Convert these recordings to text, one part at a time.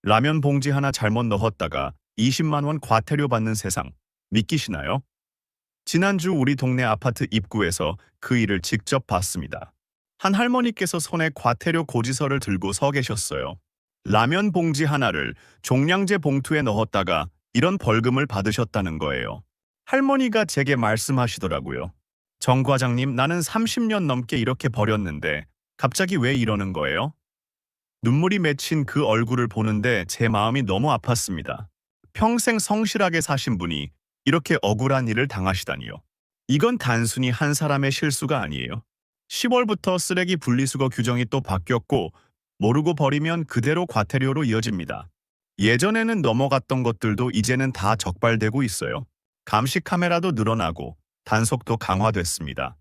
라면 봉지 하나 잘못 넣었다가 20만 원 과태료 받는 세상. 믿기시나요? 지난주 우리 동네 아파트 입구에서 그 일을 직접 봤습니다. 한 할머니께서 손에 과태료 고지서를 들고 서 계셨어요. 라면 봉지 하나를 종량제 봉투에 넣었다가 이런 벌금을 받으셨다는 거예요. 할머니가 제게 말씀하시더라고요. 정 과장님, 나는 30년 넘게 이렇게 버렸는데 갑자기 왜 이러는 거예요? 눈물이 맺힌 그 얼굴을 보는데 제 마음이 너무 아팠습니다. 평생 성실하게 사신 분이 이렇게 억울한 일을 당하시다니요. 이건 단순히 한 사람의 실수가 아니에요. 10월부터 쓰레기 분리수거 규정이 또 바뀌었고 모르고 버리면 그대로 과태료로 이어집니다. 예전에는 넘어갔던 것들도 이제는 다 적발되고 있어요. 감시 카메라도 늘어나고 단속도 강화됐습니다.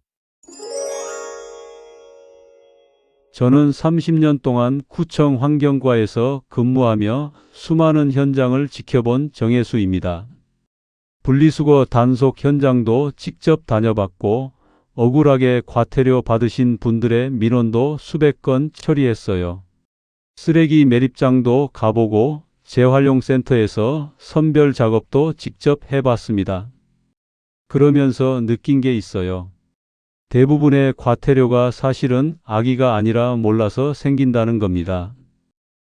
저는 30년 동안 구청 환경과에서 근무하며 수많은 현장을 지켜본 정혜수입니다. 분리수거 단속 현장도 직접 다녀봤고 억울하게 과태료 받으신 분들의 민원도 수백 건 처리했어요. 쓰레기 매립장도 가보고 재활용센터에서 선별 작업도 직접 해봤습니다. 그러면서 느낀 게 있어요. 대부분의 과태료가 사실은 악의가 아니라 몰라서 생긴다는 겁니다.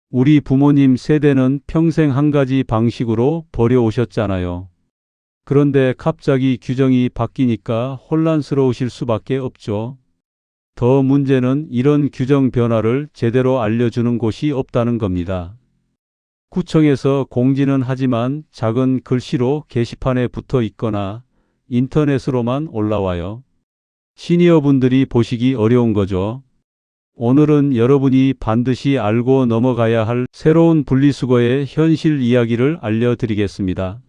우리 부모님 세대는 평생 한 가지 방식으로 버려오셨잖아요. 그런데 갑자기 규정이 바뀌니까 혼란스러우실 수밖에 없죠. 더 문제는 이런 규정 변화를 제대로 알려주는 곳이 없다는 겁니다. 구청에서 공지는 하지만 작은 글씨로 게시판에 붙어 있거나 인터넷으로만 올라와요. 시니어분들이 보시기 어려운 거죠. 오늘은 여러분이 반드시 알고 넘어가야 할 새로운 분리수거의 현실 이야기를 알려드리겠습니다.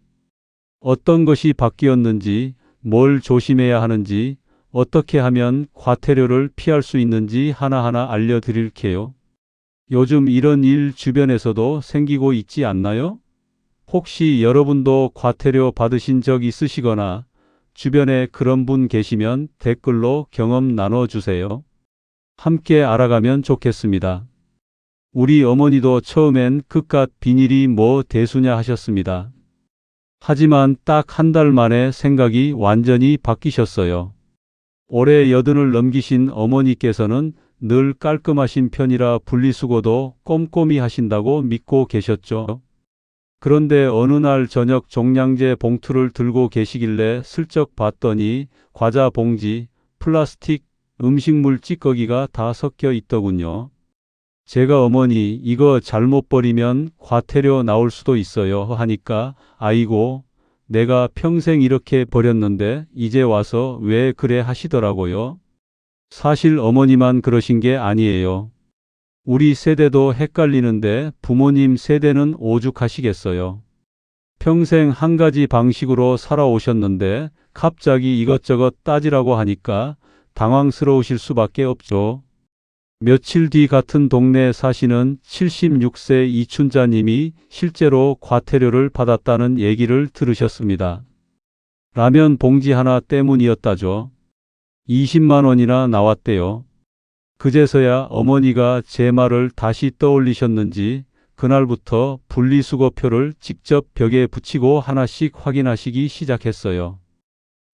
어떤 것이 바뀌었는지, 뭘 조심해야 하는지, 어떻게 하면 과태료를 피할 수 있는지 하나하나 알려드릴게요. 요즘 이런 일 주변에서도 생기고 있지 않나요? 혹시 여러분도 과태료 받으신 적 있으시거나 주변에 그런 분 계시면 댓글로 경험 나눠주세요. 함께 알아가면 좋겠습니다. 우리 어머니도 처음엔 그깟 비닐이 뭐 대수냐 하셨습니다. 하지만 딱 한 달 만에 생각이 완전히 바뀌셨어요. 올해 80을 넘기신 어머니께서는 늘 깔끔하신 편이라 분리수거도 꼼꼼히 하신다고 믿고 계셨죠. 그런데 어느 날 저녁 종량제 봉투를 들고 계시길래 슬쩍 봤더니 과자 봉지, 플라스틱, 음식물 찌꺼기가 다 섞여 있더군요. 제가 어머니 이거 잘못 버리면 과태료 나올 수도 있어요 하니까 아이고 내가 평생 이렇게 버렸는데 이제 와서 왜 그래 하시더라고요. 사실 어머니만 그러신 게 아니에요. 우리 세대도 헷갈리는데 부모님 세대는 오죽하시겠어요. 평생 한 가지 방식으로 살아오셨는데 갑자기 이것저것 따지라고 하니까 당황스러우실 수밖에 없죠. 며칠 뒤 같은 동네에 사시는 76세 이춘자님이 실제로 과태료를 받았다는 얘기를 들으셨습니다. 라면 봉지 하나 때문이었다죠. 20만 원이나 나왔대요. 그제서야 어머니가 제 말을 다시 떠올리셨는지 그날부터 분리수거표를 직접 벽에 붙이고 하나씩 확인하시기 시작했어요.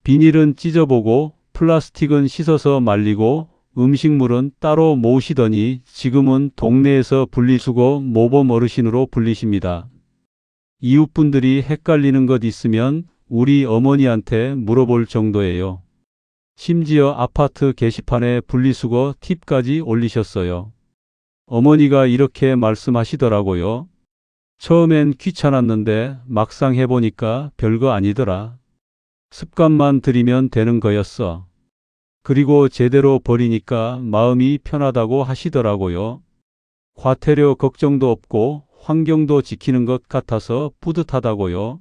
비닐은 찢어보고 플라스틱은 씻어서 말리고 음식물은 따로 모으시더니 지금은 동네에서 분리수거 모범 어르신으로 불리십니다. 이웃분들이 헷갈리는 것 있으면 우리 어머니한테 물어볼 정도예요. 심지어 아파트 게시판에 분리수거 팁까지 올리셨어요. 어머니가 이렇게 말씀하시더라고요. 처음엔 귀찮았는데 막상 해보니까 별거 아니더라. 습관만 들이면 되는 거였어. 그리고 제대로 버리니까 마음이 편하다고 하시더라고요. 과태료 걱정도 없고 환경도 지키는 것 같아서 뿌듯하다고요.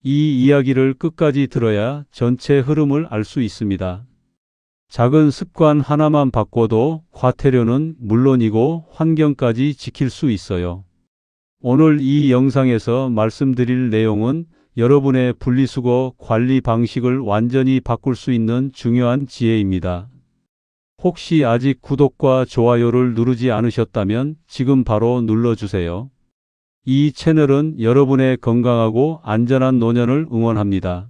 이 이야기를 끝까지 들어야 전체 흐름을 알 수 있습니다. 작은 습관 하나만 바꿔도 과태료는 물론이고 환경까지 지킬 수 있어요. 오늘 이 영상에서 말씀드릴 내용은 여러분의 분리수거 관리 방식을 완전히 바꿀 수 있는 중요한 지혜입니다. 혹시 아직 구독과 좋아요를 누르지 않으셨다면 지금 바로 눌러주세요. 이 채널은 여러분의 건강하고 안전한 노년을 응원합니다.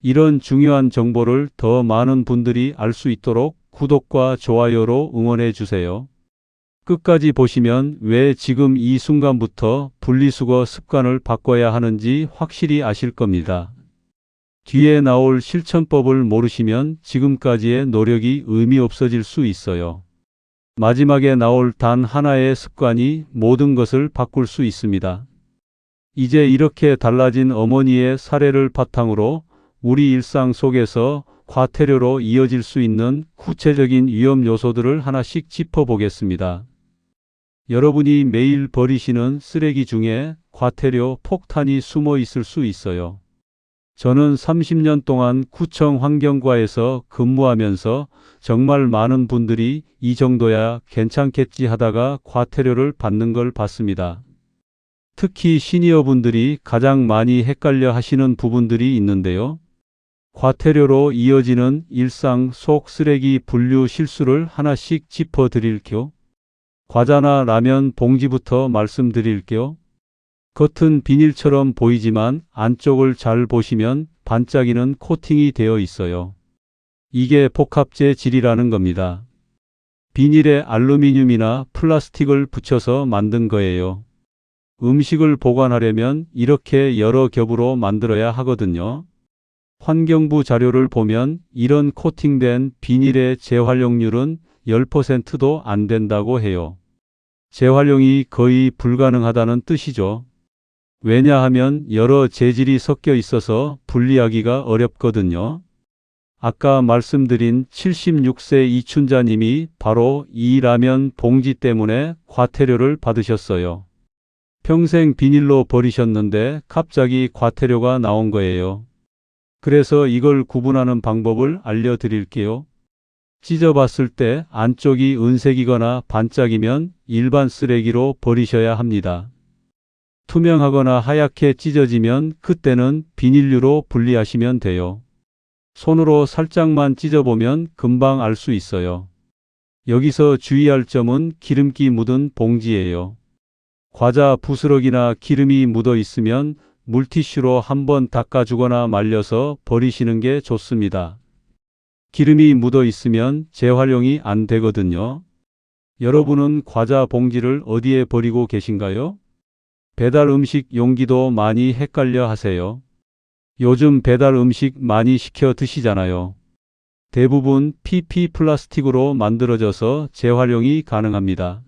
이런 중요한 정보를 더 많은 분들이 알 수 있도록 구독과 좋아요로 응원해 주세요. 끝까지 보시면 왜 지금 이 순간부터 분리수거 습관을 바꿔야 하는지 확실히 아실 겁니다. 뒤에 나올 실천법을 모르시면 지금까지의 노력이 의미 없어질 수 있어요. 마지막에 나올 단 하나의 습관이 모든 것을 바꿀 수 있습니다. 이제 이렇게 달라진 어머니의 사례를 바탕으로 우리 일상 속에서 과태료로 이어질 수 있는 구체적인 위험 요소들을 하나씩 짚어보겠습니다. 여러분이 매일 버리시는 쓰레기 중에 과태료 폭탄이 숨어 있을 수 있어요. 저는 30년 동안 구청 환경과에서 근무하면서 정말 많은 분들이 이 정도야 괜찮겠지 하다가 과태료를 받는 걸 봤습니다. 특히 시니어분들이 가장 많이 헷갈려 하시는 부분들이 있는데요. 과태료로 이어지는 일상 속 쓰레기 분류 실수를 하나씩 짚어드릴게요. 과자나 라면 봉지부터 말씀드릴게요. 겉은 비닐처럼 보이지만 안쪽을 잘 보시면 반짝이는 코팅이 되어 있어요. 이게 복합재 질이라는 겁니다. 비닐에 알루미늄이나 플라스틱을 붙여서 만든 거예요. 음식을 보관하려면 이렇게 여러 겹으로 만들어야 하거든요. 환경부 자료를 보면 이런 코팅된 비닐의 재활용률은 10%도 안 된다고 해요. 재활용이 거의 불가능하다는 뜻이죠. 왜냐하면 여러 재질이 섞여 있어서 분리하기가 어렵거든요. 아까 말씀드린 76세 이춘자님이 바로 이 라면 봉지 때문에 과태료를 받으셨어요. 평생 비닐로 버리셨는데 갑자기 과태료가 나온 거예요. 그래서 이걸 구분하는 방법을 알려드릴게요. 찢어봤을 때 안쪽이 은색이거나 반짝이면 일반 쓰레기로 버리셔야 합니다. 투명하거나 하얗게 찢어지면 그때는 비닐류로 분리하시면 돼요. 손으로 살짝만 찢어보면 금방 알 수 있어요. 여기서 주의할 점은 기름기 묻은 봉지예요. 과자 부스러기나 기름이 묻어 있으면 물티슈로 한번 닦아주거나 말려서 버리시는 게 좋습니다. 기름이 묻어 있으면 재활용이 안 되거든요. 여러분은 과자 봉지를 어디에 버리고 계신가요? 배달 음식 용기도 많이 헷갈려 하세요. 요즘 배달 음식 많이 시켜 드시잖아요. 대부분 PP 플라스틱으로 만들어져서 재활용이 가능합니다.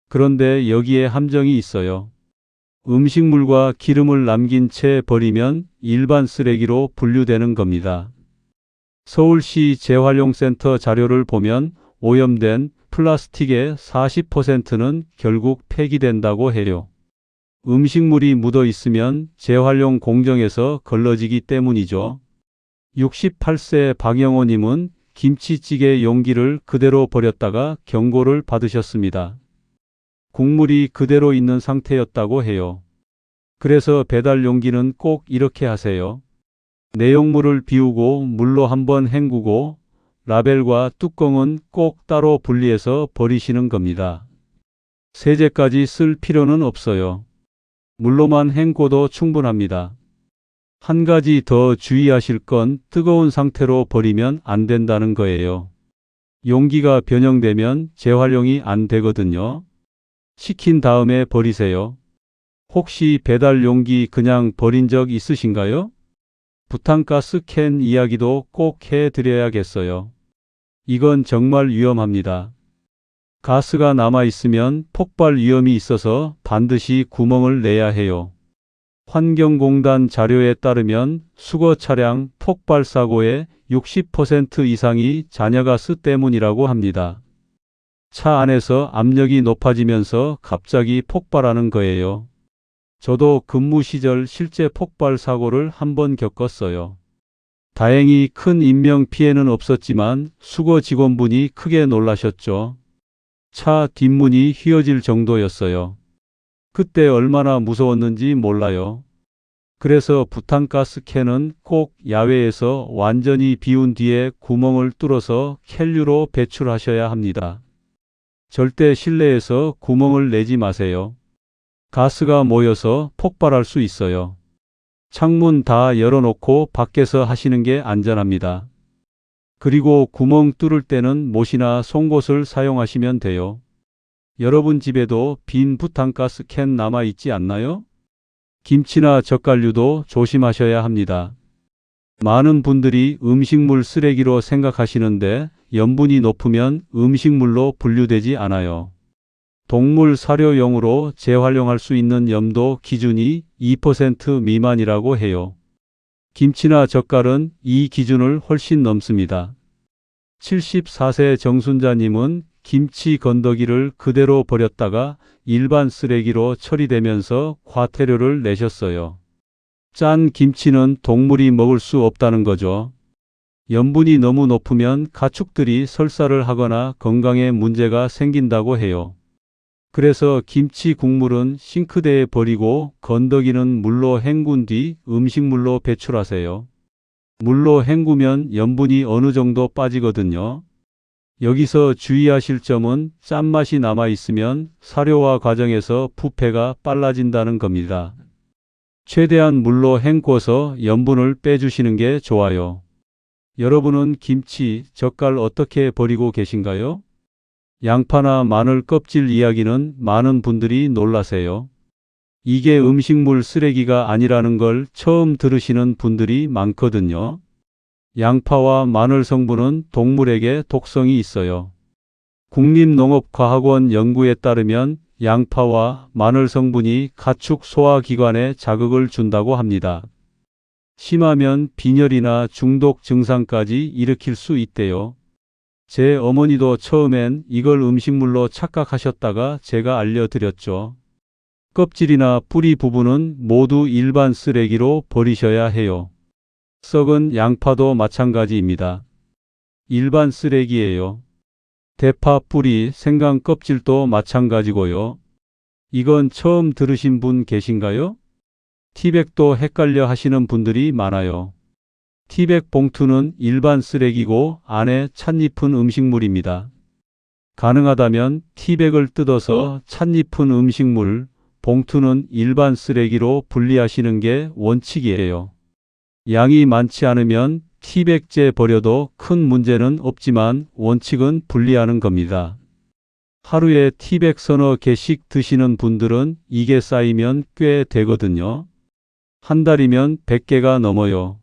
그런데 여기에 함정이 있어요. 음식물과 기름을 남긴 채 버리면 일반 쓰레기로 분류되는 겁니다. 서울시 재활용센터 자료를 보면 오염된 플라스틱의 40%는 결국 폐기된다고 해요. 음식물이 묻어 있으면 재활용 공정에서 걸러지기 때문이죠. 68세 박영호님은 김치찌개 용기를 그대로 버렸다가 경고를 받으셨습니다. 국물이 그대로 있는 상태였다고 해요. 그래서 배달 용기는 꼭 이렇게 하세요. 내용물을 비우고 물로 한번 헹구고 라벨과 뚜껑은 꼭 따로 분리해서 버리시는 겁니다. 세제까지 쓸 필요는 없어요. 물로만 헹궈도 충분합니다. 한 가지 더 주의하실 건 뜨거운 상태로 버리면 안 된다는 거예요. 용기가 변형되면 재활용이 안 되거든요. 식힌 다음에 버리세요. 혹시 배달 용기 그냥 버린 적 있으신가요? 부탄가스 캔 이야기도 꼭 해드려야겠어요. 이건 정말 위험합니다. 가스가 남아있으면 폭발 위험이 있어서 반드시 구멍을 내야 해요. 환경공단 자료에 따르면 수거 차량 폭발 사고의 60% 이상이 잔여가스 때문이라고 합니다. 차 안에서 압력이 높아지면서 갑자기 폭발하는 거예요. 저도 근무 시절 실제 폭발 사고를 한 번 겪었어요. 다행히 큰 인명 피해는 없었지만 수거 직원분이 크게 놀라셨죠. 차 뒷문이 휘어질 정도였어요. 그때 얼마나 무서웠는지 몰라요. 그래서 부탄가스 캔은 꼭 야외에서 완전히 비운 뒤에 구멍을 뚫어서 캔류로 배출하셔야 합니다. 절대 실내에서 구멍을 내지 마세요. 가스가 모여서 폭발할 수 있어요. 창문 다 열어놓고 밖에서 하시는 게 안전합니다. 그리고 구멍 뚫을 때는 못이나 송곳을 사용하시면 돼요. 여러분 집에도 빈 부탄가스 캔 남아있지 않나요? 김치나 젓갈류도 조심하셔야 합니다. 많은 분들이 음식물 쓰레기로 생각하시는데 염분이 높으면 음식물로 분류되지 않아요. 동물 사료용으로 재활용할 수 있는 염도 기준이 2% 미만이라고 해요. 김치나 젓갈은 이 기준을 훨씬 넘습니다. 74세 정순자님은 김치 건더기를 그대로 버렸다가 일반 쓰레기로 처리되면서 과태료를 내셨어요. 짠 김치는 동물이 먹을 수 없다는 거죠. 염분이 너무 높으면 가축들이 설사를 하거나 건강에 문제가 생긴다고 해요. 그래서 김치 국물은 싱크대에 버리고 건더기는 물로 헹군 뒤 음식물로 배출하세요. 물로 헹구면 염분이 어느 정도 빠지거든요. 여기서 주의하실 점은 짠맛이 남아있으면 사료화 과정에서 부패가 빨라진다는 겁니다. 최대한 물로 헹궈서 염분을 빼주시는 게 좋아요. 여러분은 김치, 젓갈 어떻게 버리고 계신가요? 양파나 마늘 껍질 이야기는 많은 분들이 놀라세요. 이게 음식물 쓰레기가 아니라는 걸 처음 들으시는 분들이 많거든요. 양파와 마늘 성분은 동물에게 독성이 있어요. 국립농업과학원 연구에 따르면 양파와 마늘 성분이 가축 소화기관에 자극을 준다고 합니다. 심하면 빈혈이나 중독 증상까지 일으킬 수 있대요. 제 어머니도 처음엔 이걸 음식물로 착각하셨다가 제가 알려드렸죠. 껍질이나 뿌리 부분은 모두 일반 쓰레기로 버리셔야 해요. 썩은 양파도 마찬가지입니다. 일반 쓰레기예요. 대파 뿌리, 생강 껍질도 마찬가지고요. 이건 처음 들으신 분 계신가요? 티백도 헷갈려 하시는 분들이 많아요. 티백 봉투는 일반 쓰레기고 안에 찻잎은 음식물입니다. 가능하다면 티백을 뜯어서 찻잎은 음식물, 봉투는 일반 쓰레기로 분리하시는 게 원칙이에요. 양이 많지 않으면 티백째 버려도 큰 문제는 없지만 원칙은 분리하는 겁니다. 하루에 티백 서너 개씩 드시는 분들은 이게 쌓이면 꽤 되거든요. 한 달이면 100개가 넘어요.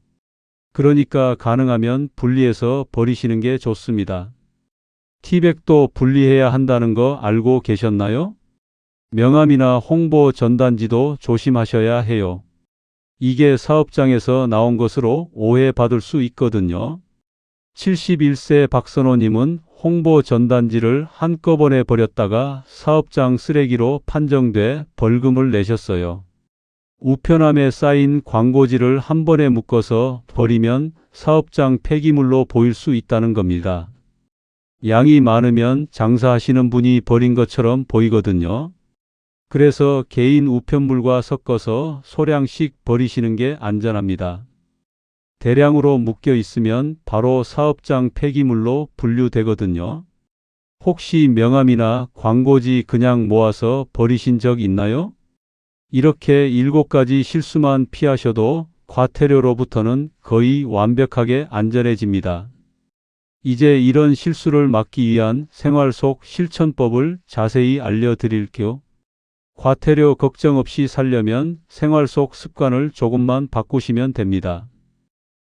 그러니까 가능하면 분리해서 버리시는 게 좋습니다. 티백도 분리해야 한다는 거 알고 계셨나요? 명함이나 홍보 전단지도 조심하셔야 해요. 이게 사업장에서 나온 것으로 오해받을 수 있거든요. 71세 박선호님은 홍보 전단지를 한꺼번에 버렸다가 사업장 쓰레기로 판정돼 벌금을 내셨어요. 우편함에 쌓인 광고지를 한 번에 묶어서 버리면 사업장 폐기물로 보일 수 있다는 겁니다. 양이 많으면 장사하시는 분이 버린 것처럼 보이거든요. 그래서 개인 우편물과 섞어서 소량씩 버리시는 게 안전합니다. 대량으로 묶여 있으면 바로 사업장 폐기물로 분류되거든요. 혹시 명함이나 광고지 그냥 모아서 버리신 적 있나요? 이렇게 7가지 실수만 피하셔도 과태료로부터는 거의 완벽하게 안전해집니다. 이제 이런 실수를 막기 위한 생활 속 실천법을 자세히 알려드릴게요. 과태료 걱정 없이 살려면 생활 속 습관을 조금만 바꾸시면 됩니다.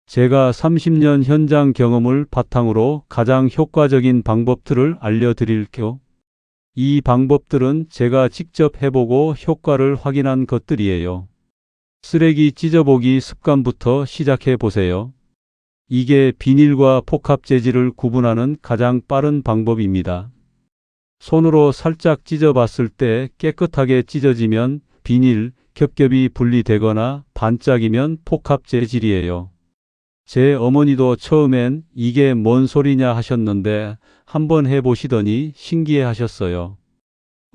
제가 30년 현장 경험을 바탕으로 가장 효과적인 방법들을 알려드릴게요. 이 방법들은 제가 직접 해보고 효과를 확인한 것들이에요. 쓰레기 찢어보기 습관부터 시작해 보세요. 이게 비닐과 복합 재질을 구분하는 가장 빠른 방법입니다. 손으로 살짝 찢어봤을 때 깨끗하게 찢어지면 비닐, 겹겹이 분리되거나 반짝이면 복합 재질이에요. 제 어머니도 처음엔 이게 뭔 소리냐 하셨는데 한번 해보시더니 신기해 하셨어요.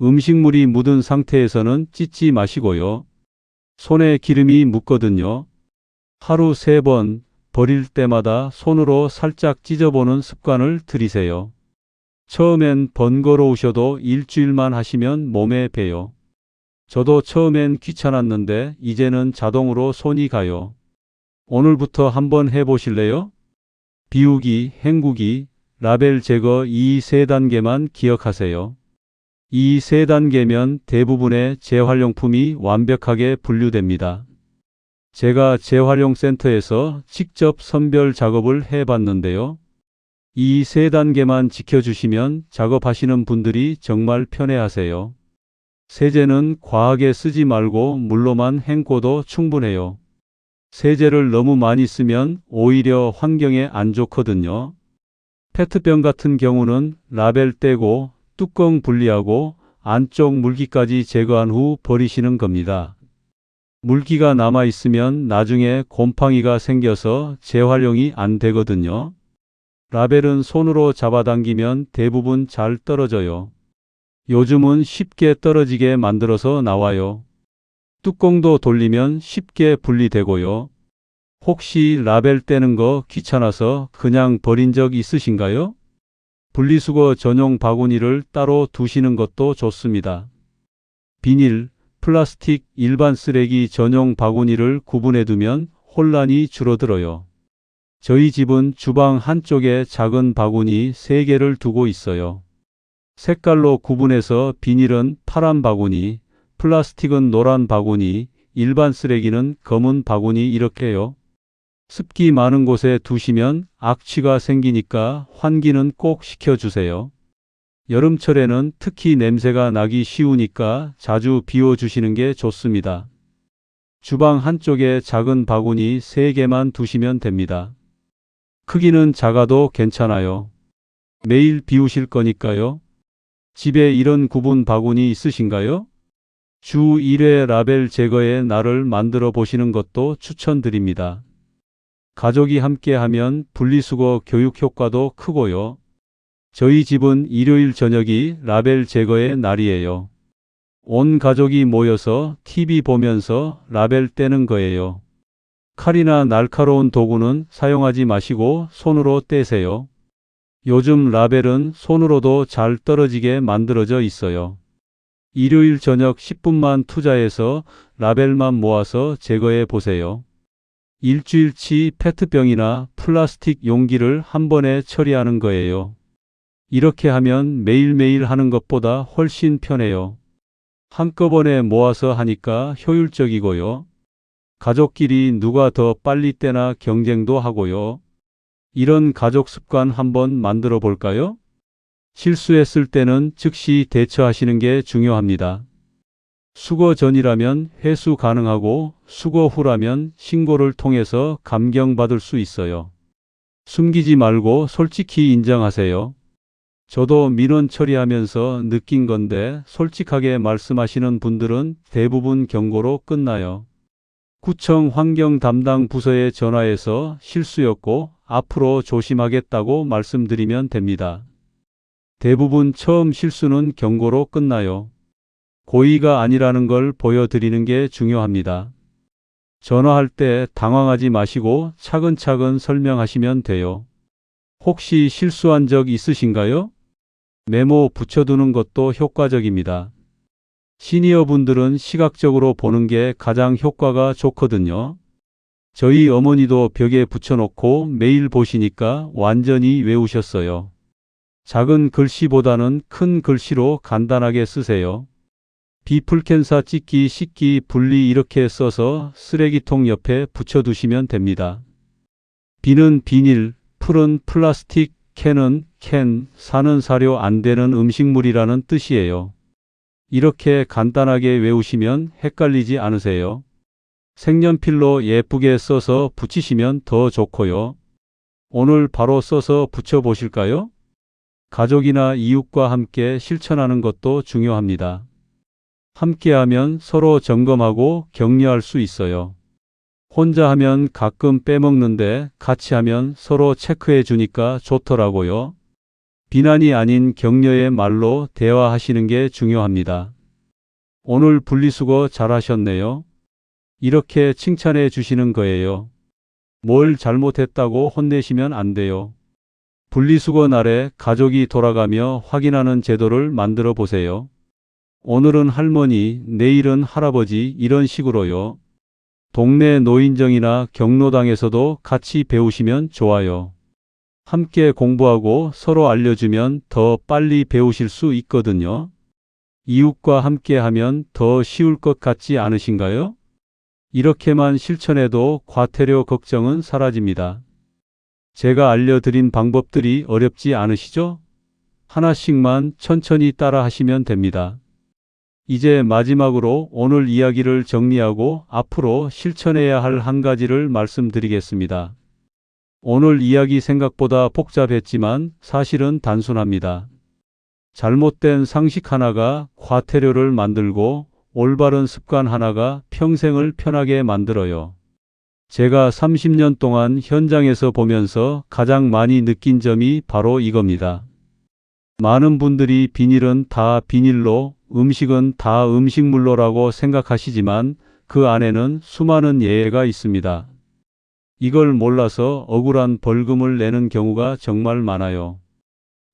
음식물이 묻은 상태에서는 찢지 마시고요. 손에 기름이 묻거든요. 하루 3번 버릴 때마다 손으로 살짝 찢어보는 습관을 들이세요. 처음엔 번거로우셔도 일주일만 하시면 몸에 배요. 저도 처음엔 귀찮았는데 이제는 자동으로 손이 가요. 오늘부터 한번 해보실래요? 비우기, 헹구기, 라벨 제거 이 세 단계만 기억하세요. 이 세 단계면 대부분의 재활용품이 완벽하게 분류됩니다. 제가 재활용센터에서 직접 선별 작업을 해봤는데요. 이 세 단계만 지켜주시면 작업하시는 분들이 정말 편해하세요. 세제는 과하게 쓰지 말고 물로만 헹궈도 충분해요. 세제를 너무 많이 쓰면 오히려 환경에 안 좋거든요. 페트병 같은 경우는 라벨 떼고 뚜껑 분리하고 안쪽 물기까지 제거한 후 버리시는 겁니다. 물기가 남아 있으면 나중에 곰팡이가 생겨서 재활용이 안 되거든요. 라벨은 손으로 잡아당기면 대부분 잘 떨어져요. 요즘은 쉽게 떨어지게 만들어서 나와요. 뚜껑도 돌리면 쉽게 분리되고요. 혹시 라벨 떼는 거 귀찮아서 그냥 버린 적 있으신가요? 분리수거 전용 바구니를 따로 두시는 것도 좋습니다. 비닐, 플라스틱, 일반 쓰레기 전용 바구니를 구분해 두면 혼란이 줄어들어요. 저희 집은 주방 한쪽에 작은 바구니 3개를 두고 있어요. 색깔로 구분해서 비닐은 파란 바구니, 플라스틱은 노란 바구니, 일반 쓰레기는 검은 바구니 이렇게요. 습기 많은 곳에 두시면 악취가 생기니까 환기는 꼭 시켜주세요. 여름철에는 특히 냄새가 나기 쉬우니까 자주 비워주시는 게 좋습니다. 주방 한쪽에 작은 바구니 3개만 두시면 됩니다. 크기는 작아도 괜찮아요. 매일 비우실 거니까요. 집에 이런 구분 바구니 있으신가요? 주 1회 라벨 제거의 날을 만들어 보시는 것도 추천드립니다. 가족이 함께 하면 분리수거 교육 효과도 크고요. 저희 집은 일요일 저녁이 라벨 제거의 날이에요. 온 가족이 모여서 TV 보면서 라벨 떼는 거예요. 칼이나 날카로운 도구는 사용하지 마시고 손으로 떼세요. 요즘 라벨은 손으로도 잘 떨어지게 만들어져 있어요. 일요일 저녁 10분만 투자해서 라벨만 모아서 제거해 보세요. 일주일치 페트병이나 플라스틱 용기를 한 번에 처리하는 거예요. 이렇게 하면 매일매일 하는 것보다 훨씬 편해요. 한꺼번에 모아서 하니까 효율적이고요. 가족끼리 누가 더 빨리 떼나 경쟁도 하고요. 이런 가족 습관 한번 만들어 볼까요? 실수했을 때는 즉시 대처하시는 게 중요합니다. 수거 전이라면 회수 가능하고 수거 후라면 신고를 통해서 감경받을 수 있어요. 숨기지 말고 솔직히 인정하세요. 저도 민원 처리하면서 느낀 건데 솔직하게 말씀하시는 분들은 대부분 경고로 끝나요. 구청 환경 담당 부서에 전화해서 실수였고 앞으로 조심하겠다고 말씀드리면 됩니다. 대부분 처음 실수는 경고로 끝나요. 고의가 아니라는 걸 보여드리는 게 중요합니다. 전화할 때 당황하지 마시고 차근차근 설명하시면 돼요. 혹시 실수한 적 있으신가요? 메모 붙여두는 것도 효과적입니다. 시니어 분들은 시각적으로 보는 게 가장 효과가 좋거든요. 저희 어머니도 벽에 붙여놓고 매일 보시니까 완전히 외우셨어요. 작은 글씨보다는 큰 글씨로 간단하게 쓰세요. 비풀캔사 찍기, 씻기, 분리 이렇게 써서 쓰레기통 옆에 붙여두시면 됩니다. 비는 비닐, 풀은 플라스틱, 캔은 캔, 사는 사료 안 되는 음식물이라는 뜻이에요. 이렇게 간단하게 외우시면 헷갈리지 않으세요. 색연필로 예쁘게 써서 붙이시면 더 좋고요. 오늘 바로 써서 붙여보실까요? 가족이나 이웃과 함께 실천하는 것도 중요합니다. 함께하면 서로 점검하고 격려할 수 있어요. 혼자 하면 가끔 빼먹는데 같이 하면 서로 체크해 주니까 좋더라고요. 비난이 아닌 격려의 말로 대화하시는 게 중요합니다. 오늘 분리수거 잘하셨네요. 이렇게 칭찬해 주시는 거예요. 뭘 잘못했다고 혼내시면 안 돼요. 분리수거 날에 가족이 돌아가며 확인하는 제도를 만들어 보세요. 오늘은 할머니, 내일은 할아버지 이런 식으로요. 동네 노인정이나 경로당에서도 같이 배우시면 좋아요. 함께 공부하고 서로 알려주면 더 빨리 배우실 수 있거든요. 이웃과 함께 하면 더 쉬울 것 같지 않으신가요? 이렇게만 실천해도 과태료 걱정은 사라집니다. 제가 알려드린 방법들이 어렵지 않으시죠? 하나씩만 천천히 따라 하시면 됩니다. 이제 마지막으로 오늘 이야기를 정리하고 앞으로 실천해야 할 한 가지를 말씀드리겠습니다. 오늘 이야기 생각보다 복잡했지만 사실은 단순합니다. 잘못된 상식 하나가 과태료를 만들고 올바른 습관 하나가 평생을 편하게 만들어요. 제가 30년 동안 현장에서 보면서 가장 많이 느낀 점이 바로 이겁니다. 많은 분들이 비닐은 다 비닐로, 음식은 다 음식물로라고 생각하시지만 그 안에는 수많은 예외가 있습니다. 이걸 몰라서 억울한 벌금을 내는 경우가 정말 많아요.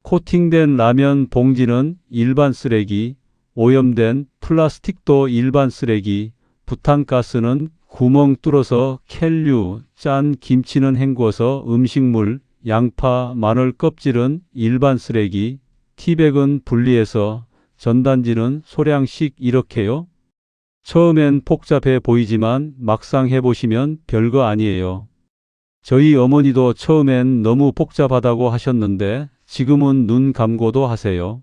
코팅된 라면 봉지는 일반 쓰레기, 오염된 플라스틱도 일반 쓰레기, 부탄가스는 구멍 뚫어서 캔류, 짠 김치는 헹구어서 음식물, 양파, 마늘 껍질은 일반 쓰레기, 티백은 분리해서, 전단지는 소량씩 이렇게요. 처음엔 복잡해 보이지만 막상 해보시면 별거 아니에요. 저희 어머니도 처음엔 너무 복잡하다고 하셨는데 지금은 눈 감고도 하세요.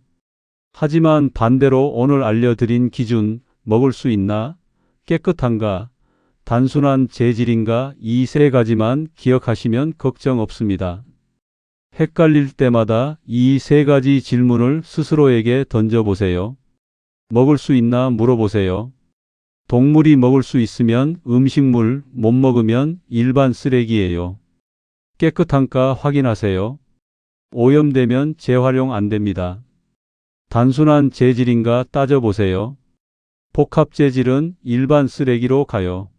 하지만 반대로 오늘 알려드린 기준, 먹을 수 있나? 깨끗한가? 단순한 재질인가? 이 세 가지만 기억하시면 걱정 없습니다. 헷갈릴 때마다 이 세 가지 질문을 스스로에게 던져보세요. 먹을 수 있나 물어보세요. 동물이 먹을 수 있으면 음식물, 못 먹으면 일반 쓰레기예요. 깨끗한가 확인하세요. 오염되면 재활용 안 됩니다. 단순한 재질인가 따져보세요. 복합 재질은 일반 쓰레기로 가요.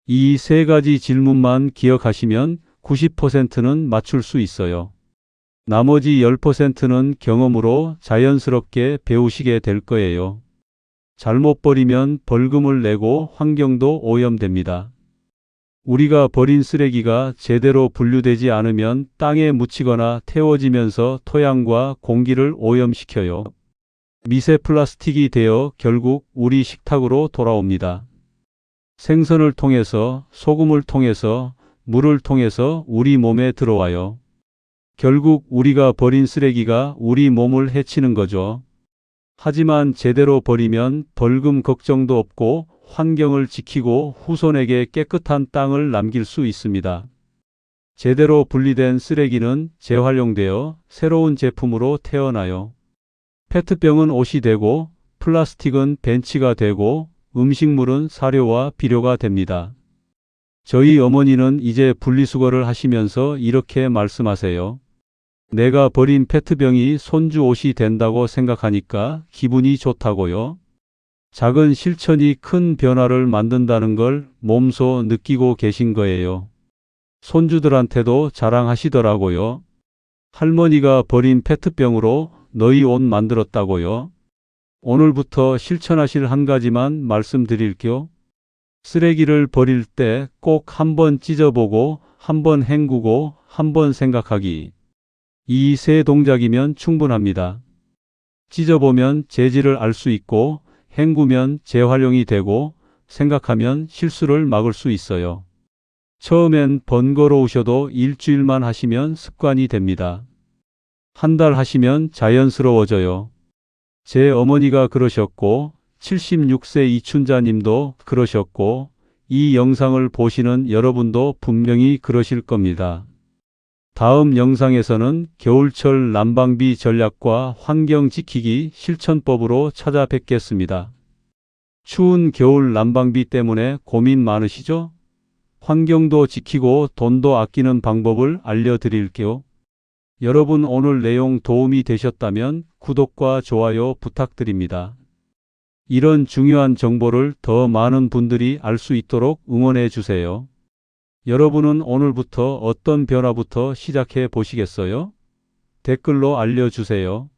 이 세 가지 질문만 기억하시면 90%는 맞출 수 있어요. 나머지 10%는 경험으로 자연스럽게 배우시게 될 거예요. 잘못 버리면 벌금을 내고 환경도 오염됩니다. 우리가 버린 쓰레기가 제대로 분류되지 않으면 땅에 묻히거나 태워지면서 토양과 공기를 오염시켜요. 미세 플라스틱이 되어 결국 우리 식탁으로 돌아옵니다. 생선을 통해서, 소금을 통해서, 물을 통해서 우리 몸에 들어와요. 결국 우리가 버린 쓰레기가 우리 몸을 해치는 거죠. 하지만 제대로 버리면 벌금 걱정도 없고 환경을 지키고 후손에게 깨끗한 땅을 남길 수 있습니다. 제대로 분리된 쓰레기는 재활용되어 새로운 제품으로 태어나요. 페트병은 옷이 되고 플라스틱은 벤치가 되고 음식물은 사료와 비료가 됩니다. 저희 어머니는 이제 분리수거를 하시면서 이렇게 말씀하세요. 내가 버린 페트병이 손주 옷이 된다고 생각하니까 기분이 좋다고요. 작은 실천이 큰 변화를 만든다는 걸 몸소 느끼고 계신 거예요. 손주들한테도 자랑하시더라고요. 할머니가 버린 페트병으로 너희 옷 만들었다고요. 오늘부터 실천하실 한 가지만 말씀드릴게요. 쓰레기를 버릴 때 꼭 한번 찢어보고, 한번 헹구고, 한번 생각하기. 이 세 동작이면 충분합니다. 찢어보면 재질을 알 수 있고, 헹구면 재활용이 되고, 생각하면 실수를 막을 수 있어요. 처음엔 번거로우셔도 일주일만 하시면 습관이 됩니다. 한 달 하시면 자연스러워져요. 제 어머니가 그러셨고 76세 이춘자님도 그러셨고 이 영상을 보시는 여러분도 분명히 그러실 겁니다. 다음 영상에서는 겨울철 난방비 전략과 환경 지키기 실천법으로 찾아뵙겠습니다. 추운 겨울 난방비 때문에 고민 많으시죠? 환경도 지키고 돈도 아끼는 방법을 알려드릴게요. 여러분 오늘 내용 도움이 되셨다면 구독과 좋아요 부탁드립니다. 이런 중요한 정보를 더 많은 분들이 알 수 있도록 응원해 주세요. 여러분은 오늘부터 어떤 변화부터 시작해 보시겠어요? 댓글로 알려주세요.